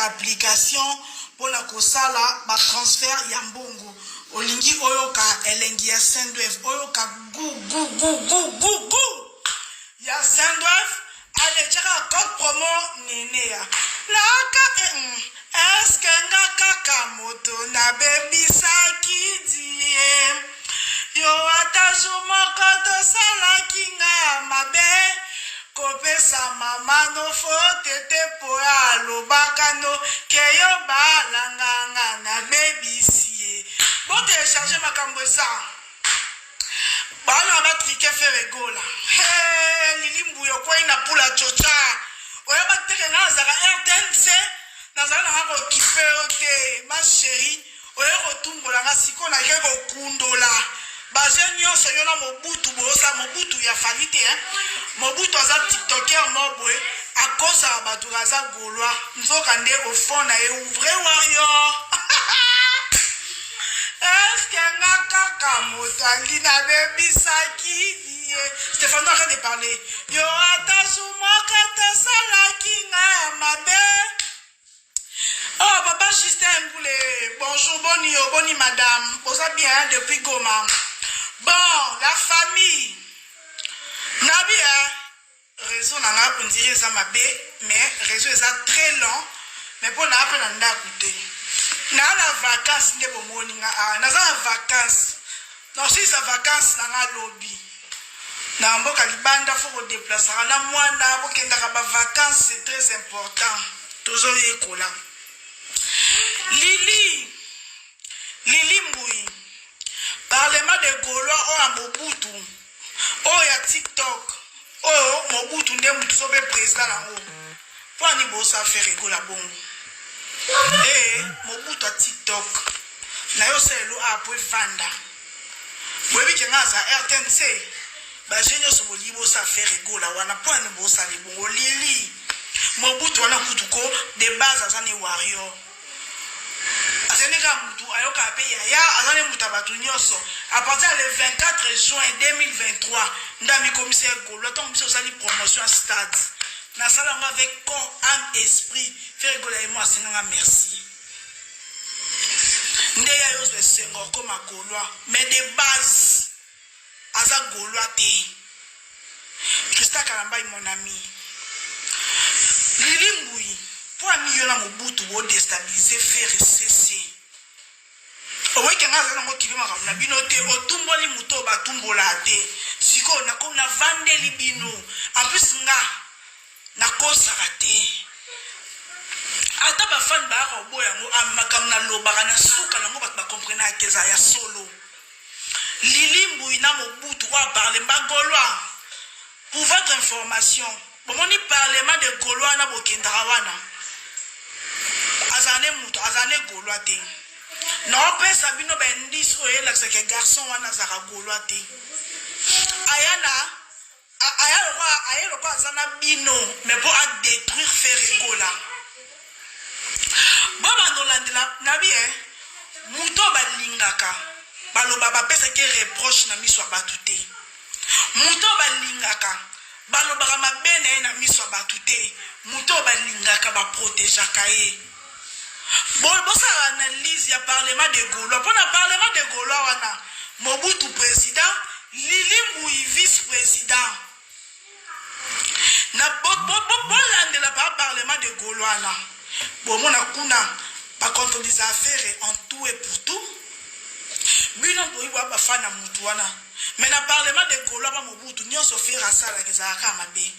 application pour la kosala ba transfert ya mbongo olingi oyoka elengi ya Saint-Oeuf oyoka gu ya Saint-Oeuf ale chaka code promo nenea laka eske nga kaka moto na bebisa kidie yo atajumoko tosalaki nga ya mabe kopesa mama no fotete po alobaka no keyo balanganga na bebisie bon télécharger makambo eza bana batrike feregola lilimbu yokwai na pula chocha oya bateke nga nazaka RTNC nazala nanga kokipe yo te ma chéri oya kotumbola nga siko nake kokundola baje nyonso yo na Mobutu bosa Mobutu ya fali te Mobutu aza tiktoker mobwe akosa bato aza golwa nzoka nde ofond na ye vrai warrior eske nga kaka moto alina bebisaki die Stéphane arrête de parler yo atasumoka tosalaki nga ya mabe oh papa Justin Mboulé bonjour boni yo boni madame bosa bien depuis Goma. Bon, la famille. Nabi, réseau n'a on dirait ça ma bé, mais réseau est très long. Mais pour n'a pas n'a écouté. N'a la vacances n'est pas morning. N'a la vacances. Non si sa vacances n'a lobby. N'a pas kalibanda faut déplacer. Na moi n'a pas qu'un d'aba vacances c'est très important. Toujours école. Lili Mboui. Parlement de Gaulois ou à Mobutu, ou à TikTok, ou Mobutu n'est pas sauvé président là-haut. Pour n'y bossa faire rigoler la bombe. Et Mobutu à TikTok, n'a yo c'est l'eau à pour vendre. Vous voyez que dans RTNC, bah j'ai yo sur le bossa faire rigoler là, on a pas ni bossa les bons. Lili, Mobutu on a kutuko des bases à zane warrior. À partir du 24 juin 2023, Ndami commissaire Golo, ton commissaire aussi promotion à stade. Nous allons avec corps, âme, esprit. Faire rigoler moi, c'est un merci. Ndeya yo se sengo comme à Gaulois, mais de base, Aza Gaulois te. Christa Kalambai mon ami. Lili Mboui. Pour un million à Mobutu, vous déstabiliser, faire cesser. Au moins, quand on a qui va binoter, au tumboli muto, batumbolate. Si on a comme la vande libino, en plus, na cosa raté. Ata ba fan ba robo ya mo amakam na loba na suka na mo ba comprendre à keza ya solo. Lili Mboui na Mobutu wa parler ba Gaulois. Pour votre information, bon on y parlement de Gaulois na bokendarawana. Azane Gaulois te. Non, pe Sabino bendis oye la que garçon wana zara Gaulois te. Ayana azana bino mais pour détruire faire Gola. Baba ndolandela nabi muto balingaka. Baloba ba pesa ke reproche na miso batute. Muto balingaka. Baloba mabene na miso batute. Muto balingaka ba protéger kae. Bon, ça analyse, il y a parlement de Gaulois. Pour le parlement de Gaulois, on a Mobutu président, Lili Mboui vice-président. Na bon la parlement de Gaulois. Bon, on a kuna, par contre, des affaires en tout et pour tout. Bilan pour y voir fan à Moutouana. Mais le parlement de Gaulois, Mobutu, n'y a pas fait à ça, la Gazaka Mabé.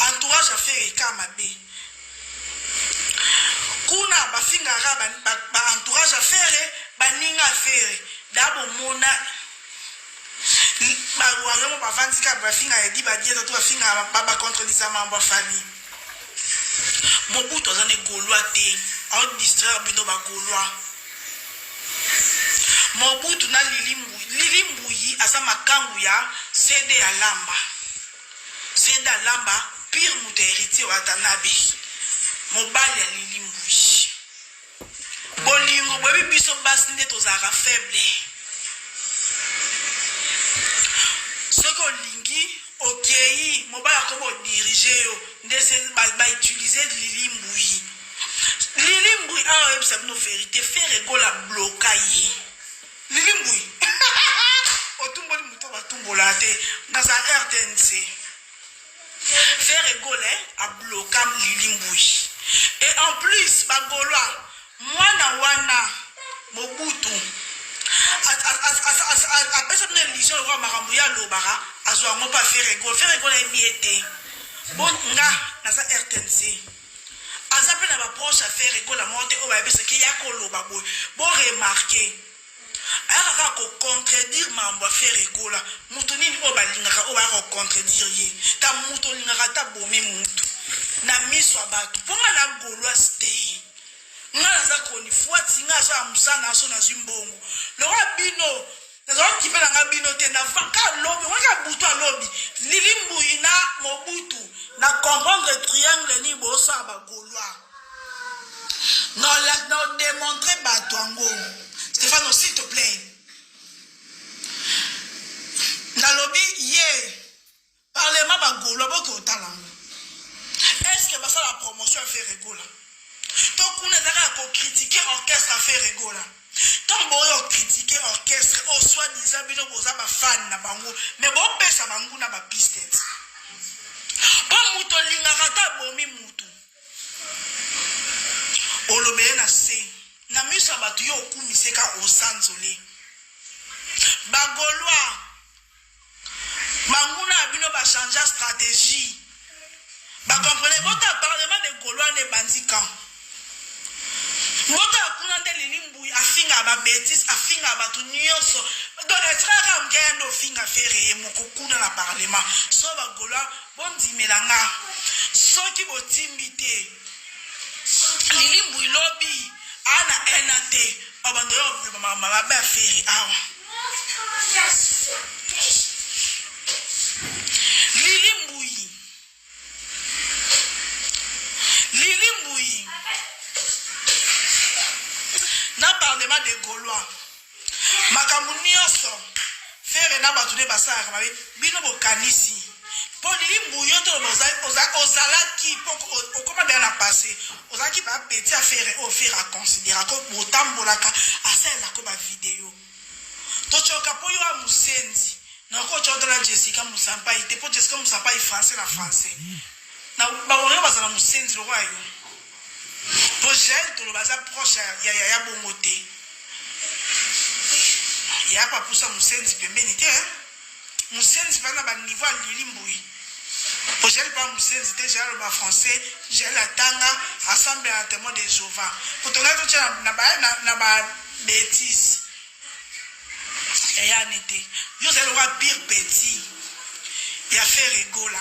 Entourage à faire et Kamabé. Kuna bafinga ba entourage à faire baninga faire d'abo mona ba walo ba vantika bafinga edi ba dieta to bafinga ba contre les membres famille Mobutu azane Gaulois te a distraire bino ba Gaulois Mobutu na Lili Mboui asa makangu ya cede ya lamba pire muto héritier wa Tanabi mobile ya Lili Mboui bolingo bobi biso basi nde tozaka faible soko lingi okei mobile ko bo diriger yo ndese ba utiliser Lili Mbouyi. Lili Mbouyi a eu une vérité, faire rigolo la bloquer. Lili Mbouyi. Otumboli muto batumbola te dans la RTNC. Faire rigolo a bloqué Lili Mbouyi. Et en plus, Bagoloa, Wana Mobutu. Après ça, une élection, le roi Maramouya Lobara, a joué pas faire rigolo. Faire rigolo est bien. Bon, na za RTNC. Azape na ba proche à faire rigolo la monte au baby ce qu'il y a koloba boy. Bon remarquer. Ara ko contredire mambo faire rigolo. Mutu nini o balingaka o ba ko contredire ye. Ta mutu lingaka ta bomi mutu. Na miswa batu. Ponga na golwa stay. Nga za koni fuati nga za musana so na zimbongo. Le roi Bino nazo kipe na ngabino te na vaka lobby, waka butu a lobby. Lili Mbouyi na Mobutu na comprendre triangle ni bosa ba golwa. Non démontrer Batwango. Stéphane, s'il te plaît. Na lobby hier parlement ba golwa boko talango. Est-ce que ça la promotion a fait rigola? Donc on est à critiquer orchestre a fait rigola. Tant bon critiquer orchestre au soi-disant bino boza ba fan na bango mais bon pesa bango na ba pistet. Bon muto lingaka ta bomi mutu. Olobe na se na miso batu yo kumiseka osanzole. Bagolwa manguna bino ba changer stratégie. Ba comprenez votre parlement de Gaulois ne bandika. Mota kuna de Lili Mbouyi afinga ba bêtise afinga ba tu nyonso. Donc etraka mkendo finga fere mukukuna na parlement. So ba Gaulois bondi melanga. So ki botimbite. Lili Mbouyi lobby ana enate abando yo mama ba fere awa. Lili Mbouyi na parlement de Gaulois makambu nyonso fere na batu ne basaka mabe bino bokanisi po Lili Mbouyi to ozalaki poko okoma bien na passé ozalaki ba petit affaire o faire à considérer ko botambolaka asela ko ba vidéo to choka po yo amusenzi na ko chodala Jessica Musampa ite po Jessica Musampa i français na français na ba wona bazala musenzi lo kwayo po gel to lo baza proche ya bongote ya pa pusa musenzi pembeni te musenzi bana ba niveau Lili Mbouyi po gel pa musenzi te gel ba français gel atanga assemblée à témoin de Jéhovah pour to na ba bêtise et ya nité yo c'est le roi pire petit ya fait rigola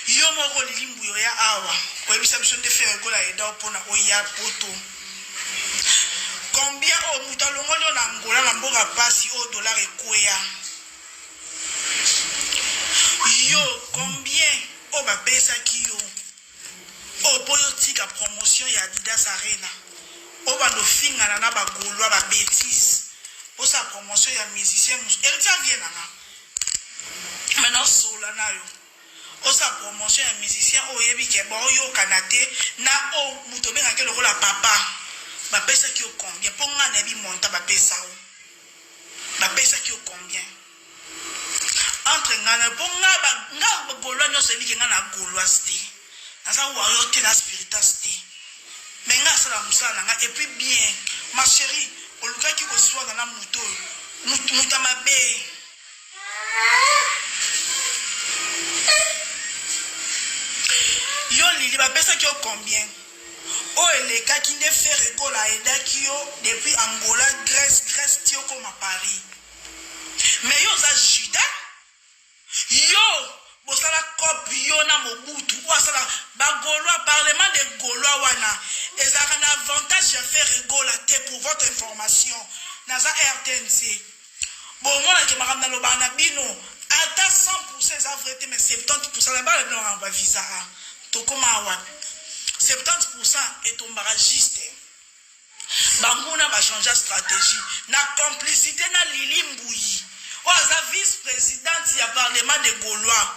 yo moko Lili Mbouyi ya awa ko ebisa biso de faire rigola et da pona o ya poto combien o mutalongolo na ngola na mboka pasi au dollar ekoya yo combien o ba pesa ki yo o boyo tika promotion ya Adidas Arena o ba no finga na ba Gaulois ba bêtise o sa promotion ya musicien Erita vient na maintenant sola na yo o sa promotion ya musicien o yebi ke ba yo kanate na o mutobe ngake lo la papa ba pesa ki o combien ponga na bi monta ba pesa o ba pesa ki o combien entre ngana ponga ba nga Gaulois no se li ngana Gaulois sti na sa wa yo te na spiritasté mais nga sala musala nga et puis bien ma chérie o luka ki ko soa na muto mutamabe yo Lili ba pesa ki o combien o eleka ki ne fait rigola eda ki yo depuis Angola Grèce tio comme à Paris mais yo za juda yo bosala copie yo na Mobutu ou asala ba Gaulois parlement de Gaulois wana ezaka na avantage ya faire rigola te pour votre information naza RTNC bon moi ke makamna lo bana bino ata 100% za vrai mais 70% la bala no ba visa to koma wa 70% etombaka juste banguna ba changer stratégie na complicité na Lili Mbouyi o aza vice-présidente ya parlement de Gaulois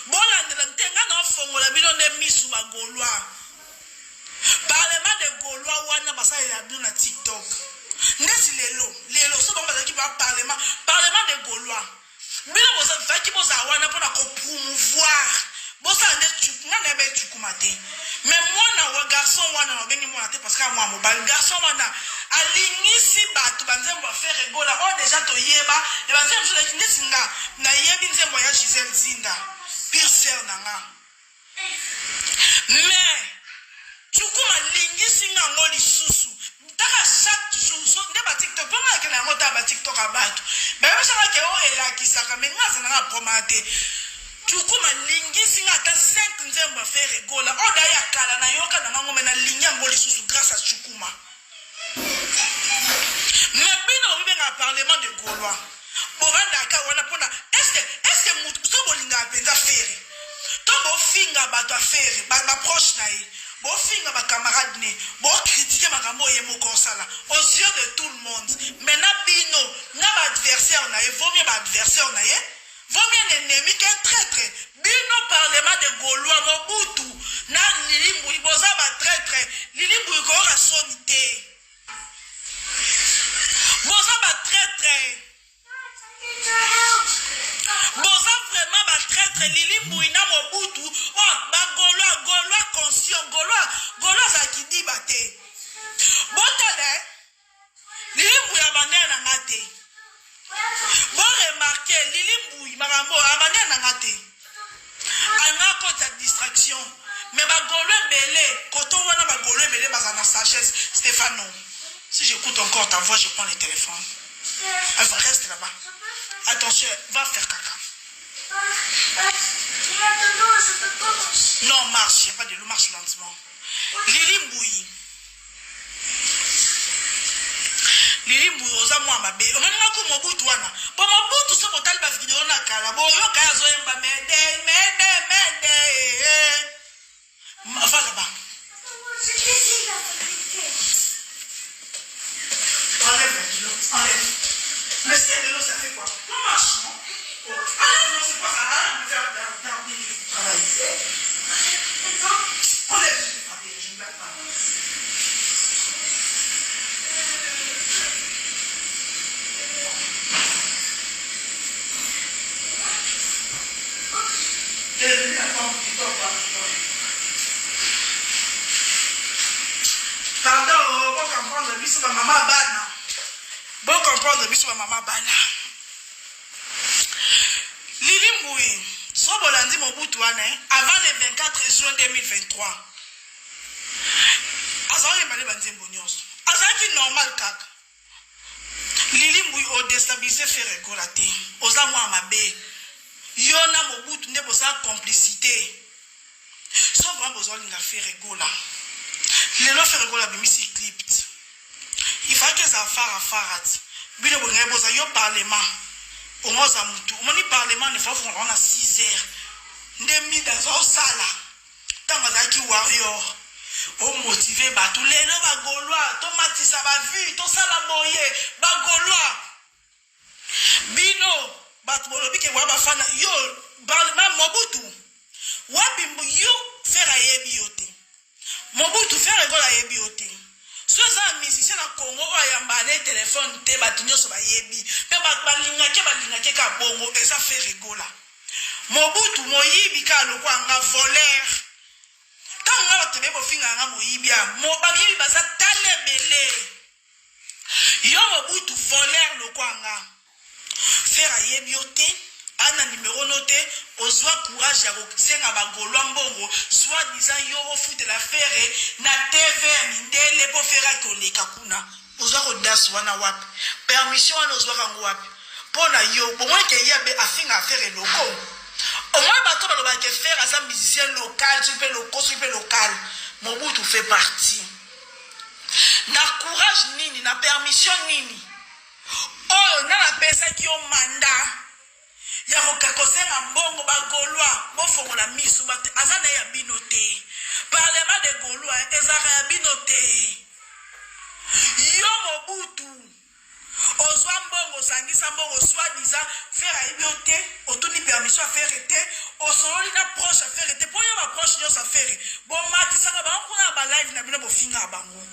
bona tenga na fongola bino nde misu ba Gaulois. Parlement de Gaulois wana basala ya bino na TikTok. Ndesi lelo so ba ki ba parlement de Gaulois. Bino boza vaki boza wana pona ko promouvoir. Boza nde tchukunga na be tchukumate. Mais moi na garçon wana no bengi moi te parce que moi mobile garçon wana alingisi batu banzembo ba faire rigola o déjà to yeba e banzembo so de singa na yebi nzembo ya Gisèle Zinda pire sœur nanga. Mais tchukuma lingisi nga ngoli susu taka chaque jour so nde ba TikTok poma ke na ngota ba TikTok abatu ba ba sala ke o elakisa ka menga sana promate tukuma lingisi nga ta 5 nzembo faire rigola o da ya kala na yoka na ngoma na linya ngoli susu grâce à Chukuma. Mais bino bibe nga parlement de Gaulois boranda ka wana pona est-ce mutu so bolinga penza faire to bo finga ba to faire ba proche na ye bo finga ba camarade ne bo critiquer makambo ye moko sala aux yeux de tout le monde. Maintenant bino na ba adversaire na ye vaut mieux ba adversaire na ye vaut mieux un ennemi qu'un traître. Bino parlement de Gaulois Mobutu na Lilimbu boza ba traître Lilimbu ko ra sonité boza ba traître boza vraiment ba traître Lilimbu na Mobutu oh ba Gaulois conscient Gaulois za kidi baté botale Lilimbu ya banana ngate bon remarquez Lilimbu marambo abandé na ngate ana kota distraction mais ba Gaulois belé koto wana ba Gaulois belé bazana sagesse. Stéphano, si j'écoute encore ta voix je prends le téléphone. Enfin, reste là-bas. Attention, va faire caca. Non, marche, il n'y a pas de l'eau, marche lentement. Lilimbu oza mwa mabe omananga ko Mobutu wana po Mobutu so botal ba video na kala bo yo ka zo yemba mede va là-bas. Enlève. Mais si de l'eau ça fait quoi? On marche, non? Enlève l'eau, c'est quoi ça? Arrête de faire travail. Enlève, je vais frapper, je ne blague pas. Pardon, bon comprendre, biso ba maman bana. Bon comprendre, biso ba maman bana. Lilimbu, so bolandi Mobutu wana avant le 24 juin 2023. Azali mali banzembo nyonso. Azali normal kaka. Lilimbu o déstabiliser faire rigola te. Oza mwa mabe. Yona Mobutu ne bosa complicité. So vraiment besoin de faire rigola. Les lois faire rigola bimisi clipped. Il faut que ça farat. Bino bonga bosa yo parlement. Au moins ça mutu. Moni parlement ne faut qu'on a 6 heures. Ndemi dans sala. Tanga zaki warrior. O motiver ba tous les lois ba Gaulois, to matisa ba vu, to sala boye, ba Gaulois. Bino bat bolobi ke wa ba fana yo parlement Mobutu. Wabimbu yo faire ayebi yote. Mobutu faire rigola ayebi yote. So ça musicien na Congo ayamba na téléphone te batunyo so bayebi. Pe balinga ke ka bongo et ça fait rigola. Mobutu moyibi ka lokwa nga voleur. Tanga batebe bo finga nga moyibi a mo bayibi baza talebele. Yo Mobutu voleur lokwa nga. Faire ayebi yote. Ana numéro noté, ozwa courage ya kosenga ba Gaulois mbongo, soit disant yo foute la faire na TV mindele po fera ko leka kuna. Ozwa ko das wana wapi? Permission wana ozwa kango wapi? Pona yo, bon moi ke yabe afinga affaire loko. Au moins bato ba ke faire as musicien local, super local. Mobutu fait partie. Na courage nini, na permission nini? Oh, na la pesa ki o mandat. Ya kosenga mbongo ba Gaulois bofongola misu bate azana ya binote parlement de Gaulois ezaka ya binote yo Mobutu Ozwa mbongo sangisa mbongo soi-disant faire à ibioté, autoni permission à faire été, au sololi na proche à faire été, pour y avoir proche de sa faire. Bon matisa ba kuna ba live na bino bo finga bango.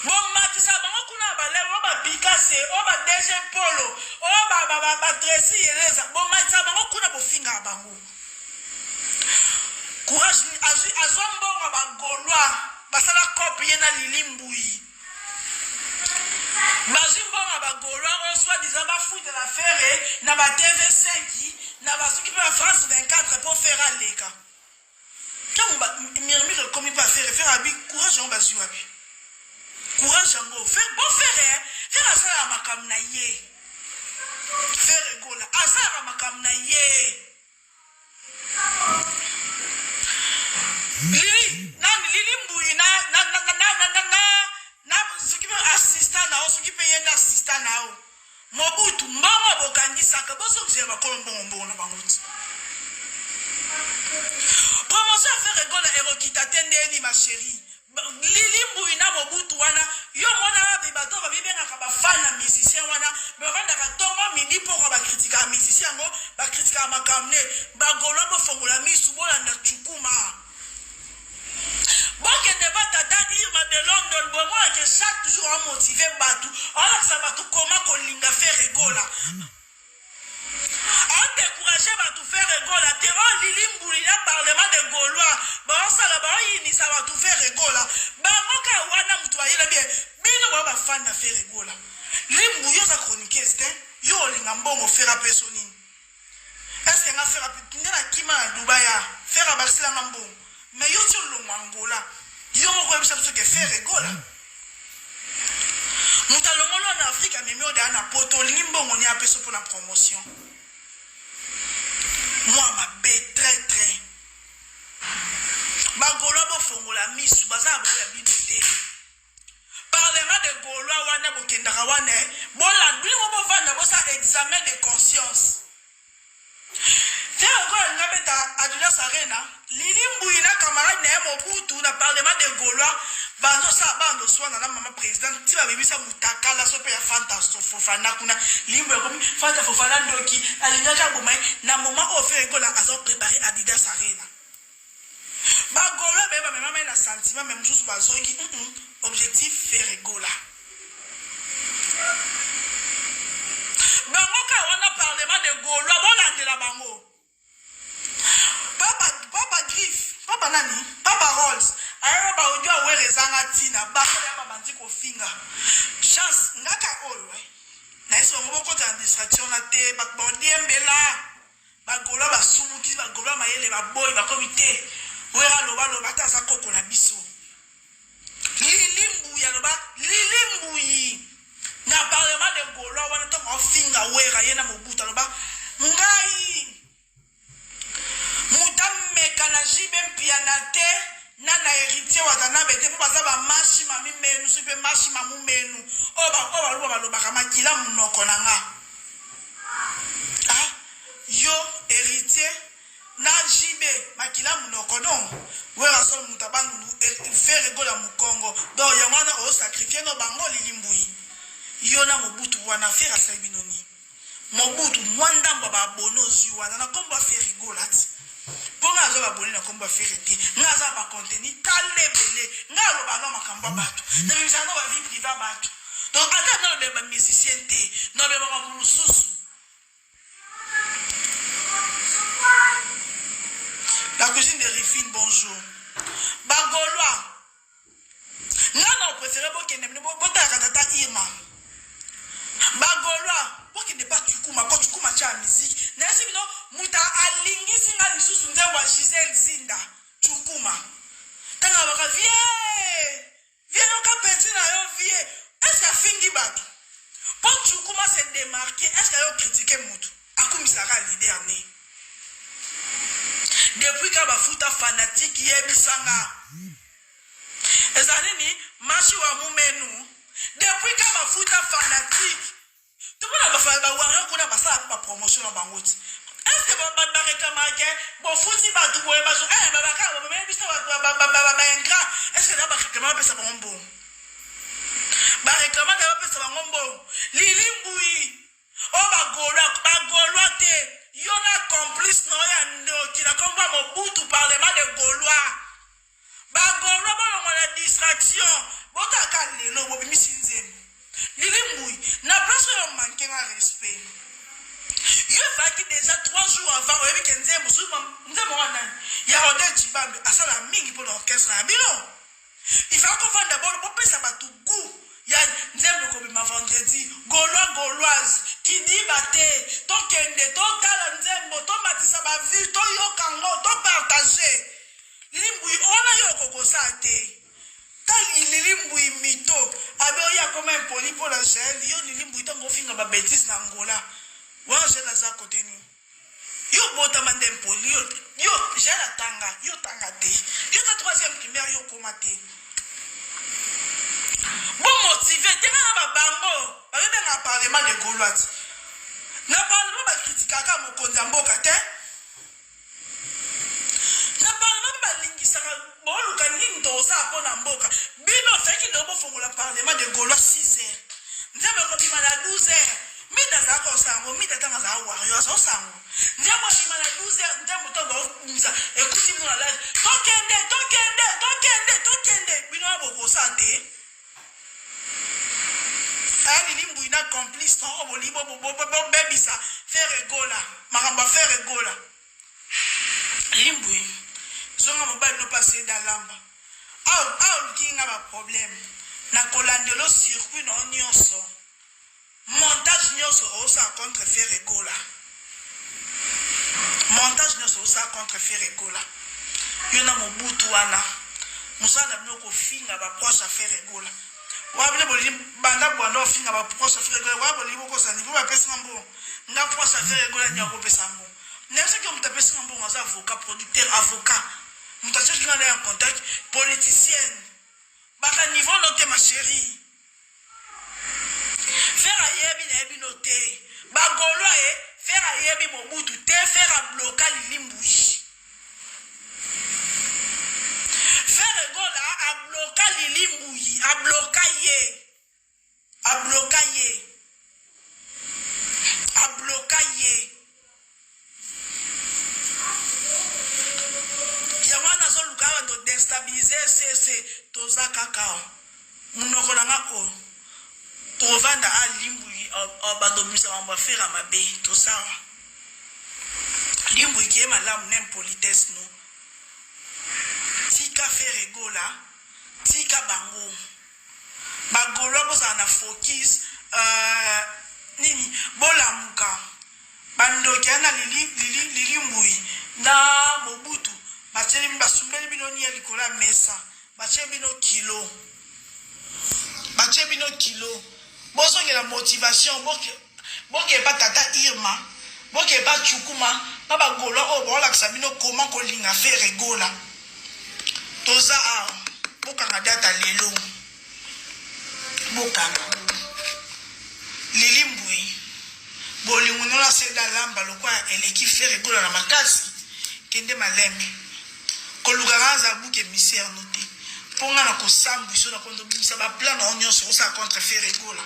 Bon matisa ba kuna ba live ba Picasso, ba DG Polo, ba Tracy Eleza. Bon matisa ba kuna bo finga bango. Courage azwa mbongo ba Gaulois, basala copie na Lilimbui. Bazimbonga ba Gaulois on soit disant ba foot de la faire na ba TV5 na ba qui peut la France 24 pour faire aleka. Quand ba murmure comme il va faire abi courage on ba zuwa bi. Courage ngo faire bon faire asala makam na ye. Faire gola asala makam na ye. Lili mbui na ce qui peut assistant na ce qui peut y assistant na Mobutu mbongo bokangisa ka boso kuzeba kolombo na banguti promotion faire rigole erokita tendeni ma chérie Lilimbu ina Mobutu wana yo mona ba bato ba bibenga ka ba fan na musicien wana ba randa ka tongo midi pour ba critiquer musicien ngo ba critiquer makamne ba golo bo fongola misu bola na chukuma. Bon, que ne va t'attendre de London, bon, moi, que chaque jour à motiver Batou, alors que ça va tout comment qu'on l'inga fait rigola. On découragé Batou faire rigola. Terre Lilimbouli, là, parlement de Gaulois. Bon, ça là, bon, ça va tout faire rigola. Bon, on wana moutoyer là bien. Bino, on va fan na faire rigola. Limbu, yo sa chronique, c'est yo lingambon au faire à personne. Est-ce qu'il y a un faire à Kima à Dubaï, faire à Barcelone Mambon? Mais yo sur le Angola, yo mo ko bisa que faire rigola. Mutalongolo en Afrique mais mi oda na poto limbo ngoni apeso pour la promotion. Moi ma bé très Bagolo bo fongola misu baza bo ya binoté. Parlement de Gaulois wana bokendaka wana bola nduli mo bo vanda bo sa examen de conscience. C'est encore une bêta Adidas Arena. Lilimbu ina camarade na Mobutu na parlement de Gaulois. Bando sa bando soit na maman président. Ti ba bibisa mutaka la sope ya Fantasto Fofana kuna. Limbu comme Fanta Fofana ndoki. Alinaka bomai na moment offert Gola azo préparer Adidas Arena. Ba Gaulois be ba maman na sentiment même juste ba zoki. Objectif faire Gola. Bangoka wana parlement de Gaulois bon de la bango. Papa Griff, Papa Nani, Papa Rolls, ayo ba odio awere zanga tina, ba ya bandi ko finga. Chance ngaka oyo. Na iso ngoko ta distraction na te, ba bondi embela. Ba Gaulois ba sumuki, ba Gaulois mayele ba boy ba komite. Wera loba ta za koko na biso. Lilimbu ya loba, lilimbu yi. Na parlement de Gaulois wana to mo finga wera yena Mobutu loba. Ngai Moudame Kanaji ben pianate nana héritier watana bete po baza ba mashi mami menu supe mashi mamu menu oba lo baka makila munoko nanga ah yo héritier na jibe makila munoko don wera sol mutabandu faire gola mukongo do yangana o sacrifier no bango lilimbui yo na Mobutu wana faire sabinoni Mobutu mwanda baba bonozi wana na komba faire golati. Ponga azoba boli na komba ferete ngaza ba contenu talebele ngalo ba no makamba bato na bizana ba vie privée bato donc ata no be ba musicien te no be ba mulususu la cuisine de Rifine bonjour ba Gaulois ngana préféré bo kende bo ta tata Irma ba Gaulois pour qu'il n'est pas tukuma quand tukuma cha musique na sibino muta alingisi nga lisusu nzembo Giselle Zinda tukuma tanga baka vie no ka petit na yo vie est-ce que fingi bato pour tukuma se démarquer est-ce que yo critiquer mutu akumisaka leader né depuis ka ba futa fanatique yebisanga ezalini mashi wa mumenu depuis ka ba futa fanatique tout le monde va voir qu'on a passé la promotion en Bangouti. Est-ce que vous avez réclamé bon fouti ba tout boy ba zo eh ba ka ba me bisa ba ingrat est-ce que vous avez réclamé ça bon bon bareklama na bapesa bango mbongo lilimbui o bagolwa te yo na complice na oya ndoki na komba Mobutu parlement de Gaulois bagolwa balongo na distraction botaka lelo bobimisi nzembo lilimbui na place oyo manke na respect yo faki déjà 3 jours avant oyebi ke nzembo wana ya Rodel Chibambe asala mingi mpo na orchestre ya bino il faut qu'on fasse d'abord pour pesa batu goût ya nzembo kobima vendredi Gauloise qui dit bate to kende to kala nzembo to matisa ba vie to yokango to partager limbui ona yo kokosa te tali limbui mito abe ya comme un poli pour la gel yo limbui tango finga ba bêtise na Angola wa gel za côté ni yo bota mandem poli yo gel atanga yo tanga te yo ta 3e primaire yo komate bon motivé te na bango ba benga parlement de Gaulois na parlement ba critikaka mokonzi mboka te na parlement ba lingisaka boluka nini to sa pona mboka bino feki ndo bofongola parlement de Gaulois 6 heures nzembe ko bima na 12 heures mida za ko sango mida tanga za warrior so sango nzembe bima na 12 heures nzembe to ba nza ekuti mo na live tokende bino aboko sa te ali limbu ina complice no obolibo bebisa faire gola makamba faire gola limbu zonga mobile no passer dans lamba au kinga ba problème na kolandelo circuit no nyonso montage nyonso osa contre faire gola montage nyonso osa contre faire gola yona Mobutu wana musana mnoko finga ba proche faire gola wabile boli banda bwando finga ba proche faire gola waboli boko sani ba pesa mbo nga proche faire gola nyako pesa mbo nese que mutapesa mbo ngaza avocat producteur avocat mutache qui est en contact politicienne baka niveau noté ma chérie faire ayebi na yebi noté ba Gaulois faire ayebi Mobutu te faire bloquer lilimbuyi faire gola a bloquer lilimbuyi a bloquer yamana zo luka ndo déstabiliser c'est toza kakao munoko nanga ko to vanda a limbuyi badomisa mamba faire mabe to sawa limbuyi ki malamu nem politesse no tika faire gola tika bango bagolo boza na focus nini bolamuka bandoki ana lilimbuyi na Mobutu bacheli basumbeli bino ni likola mesa bacheli bino kilo bozo ngela motivation boke ba tata Irma boke ba chukuma ba bagolo o bola ksabino comment ko linga faire gola toza a bokanga data lelo bokanga lilimbuyi bolingo na seda lamba lokwa eleki faire gola na makasi kende malemi koluka za buke misère noté ponga na kosambu so na kondo bisa ba plan na onyo so sa contre faire gola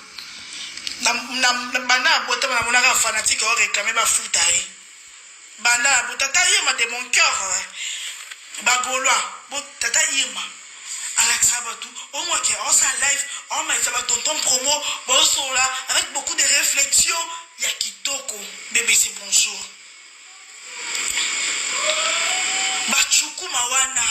na bana bota na monaka fanatique o réclamer ba futa bana botata yema de mon cœur ba Gaulois botata yema Alexa Batou, au moins qui est en live, on m'a fait tonton promo, bonsoir là, avec beaucoup de réflexions, il y a Kitoko, bébé c'est bonjour. Bachuku Mawana.